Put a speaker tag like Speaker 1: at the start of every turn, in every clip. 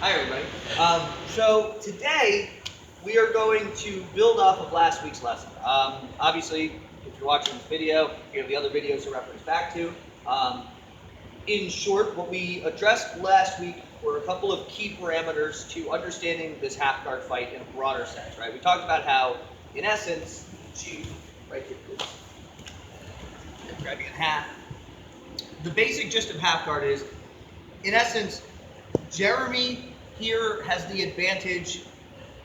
Speaker 1: Hi, everybody. So today we are going to build off of last week's lesson. Obviously, if you're watching this video, you have the other videos to reference back to. Um, in short, what we addressed last week were a couple of key parameters to understanding this half guard fight in a broader sense, right? We talked about how, in essence, right here, grab you in half. The basic gist of half guard is, in essence, Jeremy here has the advantage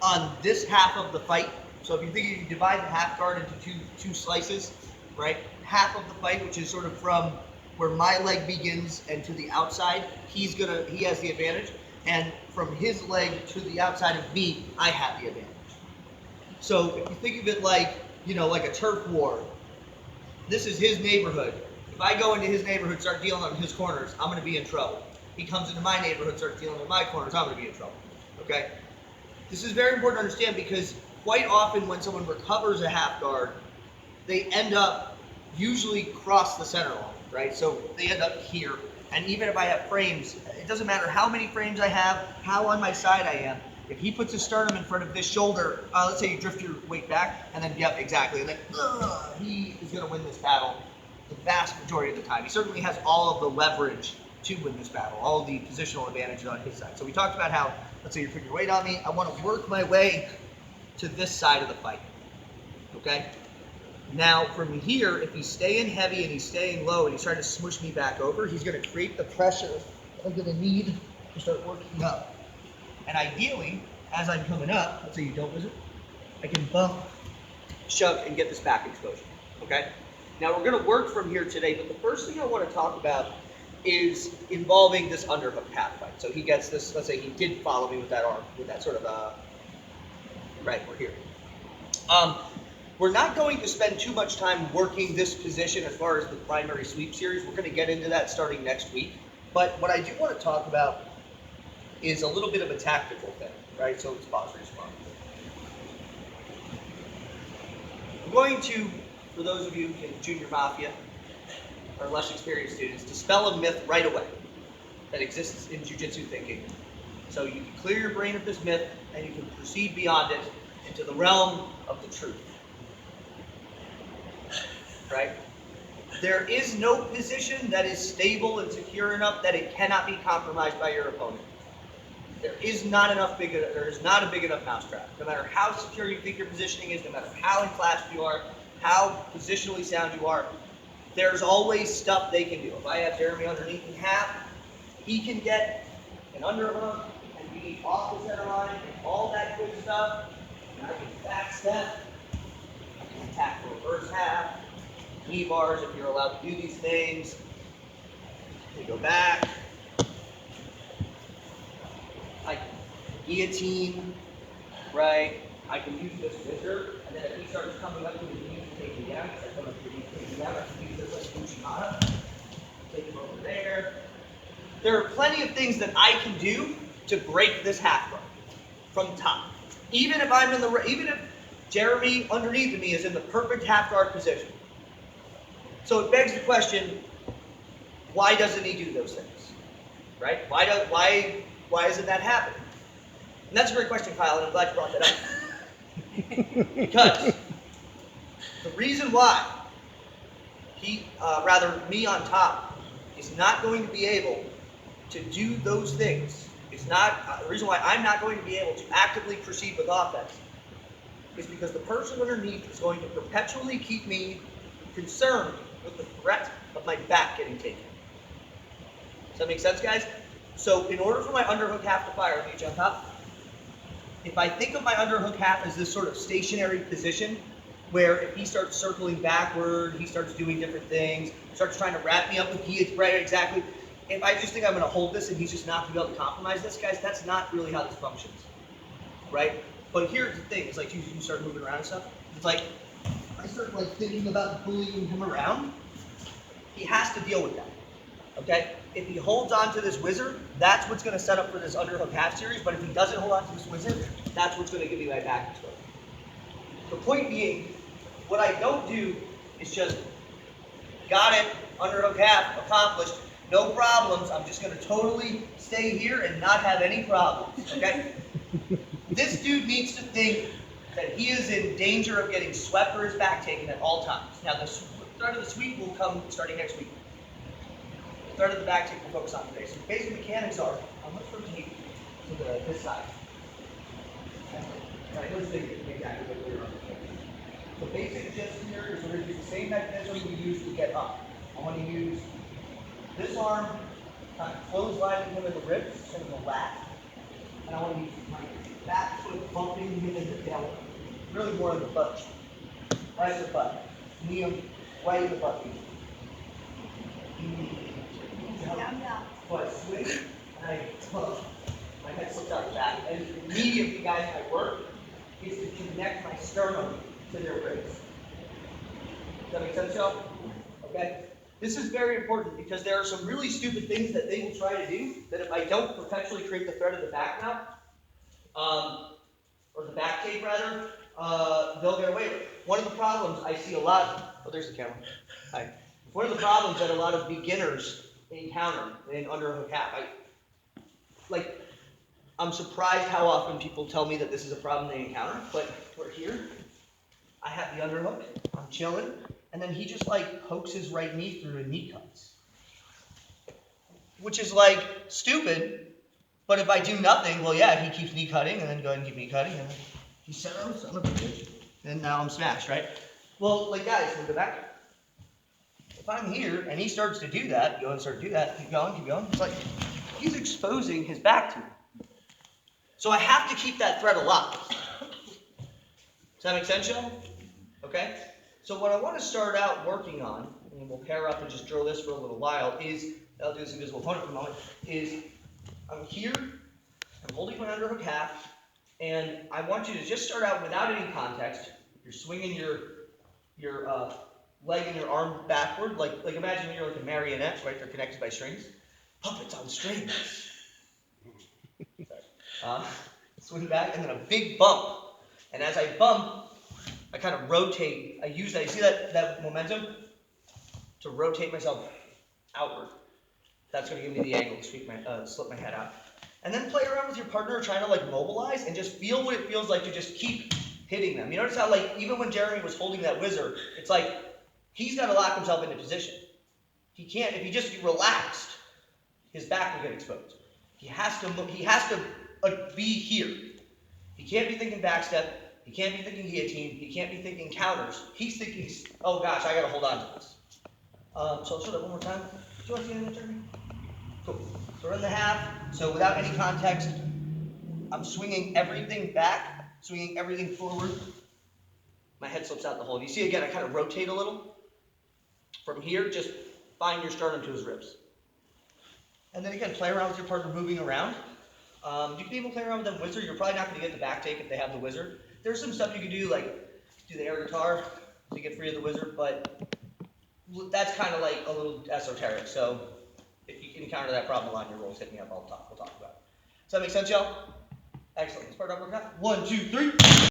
Speaker 1: on this half of the fight. So if you think you divide the half guard into two slices, right? Half of the fight, which is sort of from where my leg begins and to the outside, he has the advantage. And from his leg to the outside of me, I have the advantage. So if you think of it like, like a turf war, this is his neighborhood. If I go into his neighborhood, start dealing on his corners, I'm going to be in trouble. He comes into my neighborhood, starts dealing in my corners, I'm going to be in trouble. Okay? This is very important to understand because quite often when someone recovers a half guard, they end up usually cross the center line, right? So they end up here. And even if I have frames, it doesn't matter how many frames I have, how on my side I am. If he puts his sternum in front of this shoulder, let's say you drift your weight back, and then, yep, exactly, and then he is going to win this battle the vast majority of the time. He certainly has all of the leverage to win this battle, all of the positional advantages on his side. So we talked about how, let's say you're putting your weight on me, I want to work my way to this side of the fight, okay? Now, from here, if he's staying heavy and he's staying low and he's trying to smush me back over, he's going to create the pressure I'm going to need to start working up. And ideally, as I'm coming up, let's say you don't visit, I can bump, shove, and get this back exposure, okay? Now, we're going to work from here today, but the first thing I want to talk about is involving this underhook half fight. So he gets this, let's say he did follow me with that arm, with that sort of, right, we're here. We're not going to spend too much time working this position as far as the primary sweep series. We're going to get into that starting next week. But what I do want to talk about is a little bit of a tactical thing, right? So it's pause, respawn. I'm going to, for those of you in junior mafia or less experienced students, dispel a myth right away that exists in jiu-jitsu thinking. So you can clear your brain of this myth and you can proceed beyond it into the realm of the truth. Right? There is no position that is stable and secure enough that it cannot be compromised by your opponent. There is not a big enough mousetrap. No matter how secure you think your positioning is, no matter how enclasped you are, how positionally sound you are, there's always stuff they can do. If I have Jeremy underneath in half, he can get an underhook and be off the center line and all that good stuff. And I can back step, I can attack the reverse half, knee bars if you're allowed to do these things. We go back. I can guillotine, right? I can use this whizzer, and then if he starts coming up to his knees to take me down, because I come up to his knees to take me down, I can use this like Uchimata, take him over there. There are plenty of things that I can do to break this half guard from top. Even if Jeremy underneath of me is in the perfect half guard position. So it begs the question, why doesn't he do those things? Right? Why isn't that happening? And that's a great question, Kyle, and I'm glad you brought that up. Because the reason why me on top, is not going to be able to do those things, the reason why I'm not going to be able to actively proceed with offense, is because the person underneath is going to perpetually keep me concerned with the threat of my back getting taken. Does that make sense, guys? So in order for my underhook half to fire, let me jump up. If I think of my underhook half as this sort of stationary position, where if he starts circling backward, he starts doing different things, starts trying to wrap me up with guillotine, right, exactly. If I just think I'm going to hold this and he's just not going to be able to compromise this, guys, that's not really how this functions, right? But here's the thing, it's like you start moving around and stuff. It's like, I start like thinking about bullying him around, he has to deal with that, okay? If he holds on to this whizzer, that's what's going to set up for this underhook half series, but if he doesn't hold on to this whizzer, that's what's going to give me my back exposure. The point being, what I don't do is just got it, underhook half, accomplished. No problems. I'm just going to totally stay here and not have any problems, okay? This dude needs to think that he is in danger of getting swept or his back taken at all times. Now, the start of the sweep will come starting next week. The start of the back take we'll focus on today. So the basic mechanics are, I'm going to rotate to this side. All right, let's think exactly what we're on. The basic gist here is we're going to use the same mechanism we used to get up. I want to use this arm, kind of clotheslining him in the ribs and the lat. And I want to use my back foot bumping him in the belly. Really more in the butt. Right in the butt. Knee him right in the butt. So I swing and I tuck. My head slips out the back. And immediately, guys, my work is to connect my sternum to their ribs. Does that make sense, y'all? Okay? This is very important because there are some really stupid things that they will try to do that if I don't perpetually create the thread of the back now, or the back tape rather, they'll get away with it. One of the problems I see a lot, oh, there's the camera. Hi. One of the problems that a lot of beginners encounter in underhook half, I'm surprised how often people tell me that this is a problem they encounter, but we're here. I have the underhook, I'm chilling, and then he just like pokes his right knee through and knee cuts. Which is like stupid, but if I do nothing, well yeah, he keeps knee cutting, and then go ahead and keep knee cutting, and then he said, oh, son of a bitch. And now I'm smashed, right? Well, like guys, we'll go back. If I'm here and he starts to do that, go and start to do that, keep going, it's like he's exposing his back to me. So I have to keep that thread alive. Does that make sense, y'all? Okay? So what I want to start out working on, and we'll pair up and just drill this for a little while, is, I'll do this invisible opponent for a moment, is I'm here, I'm holding my underhook half, and I want you to just start out without any context. You're swinging your leg and your arm backward, like imagine you're like a marionette, right? They're connected by strings. Puppets on strings. Swing back, and then a big bump. And as I bump, I kind of rotate. I use that. You see that momentum? To rotate myself outward. That's going to give me the angle to slip my head out. And then play around with your partner, trying to like mobilize and just feel what it feels like to just keep hitting them. You notice how like even when Jeremy was holding that whizzer, it's like he's got to lock himself into position. He can't. If he just relaxed, his back will get exposed. He has to be here. He can't be thinking backstep. He can't be thinking guillotine. He can't be thinking counters. He's thinking, oh gosh, I got to hold on to this. So I'll show that one more time. Do you want to see it in the Jeremy? Cool. So we're in the half. So without any context, I'm swinging everything back, swinging everything forward. My head slips out the hole. You see again, I kind of rotate a little. From here, just find your sternum to his ribs. And then again, play around with your partner moving around. You can even play around with that whizzer. You're probably not going to get the back take if they have the whizzer. There's some stuff you can do, like do the air guitar to get free of the whizzer, but that's kind of like a little esoteric. So if you encounter that problem a lot in your roles, hit me up. We'll talk about it. Does that make sense, y'all? Excellent. Let's start up working out. 1, 2, 3.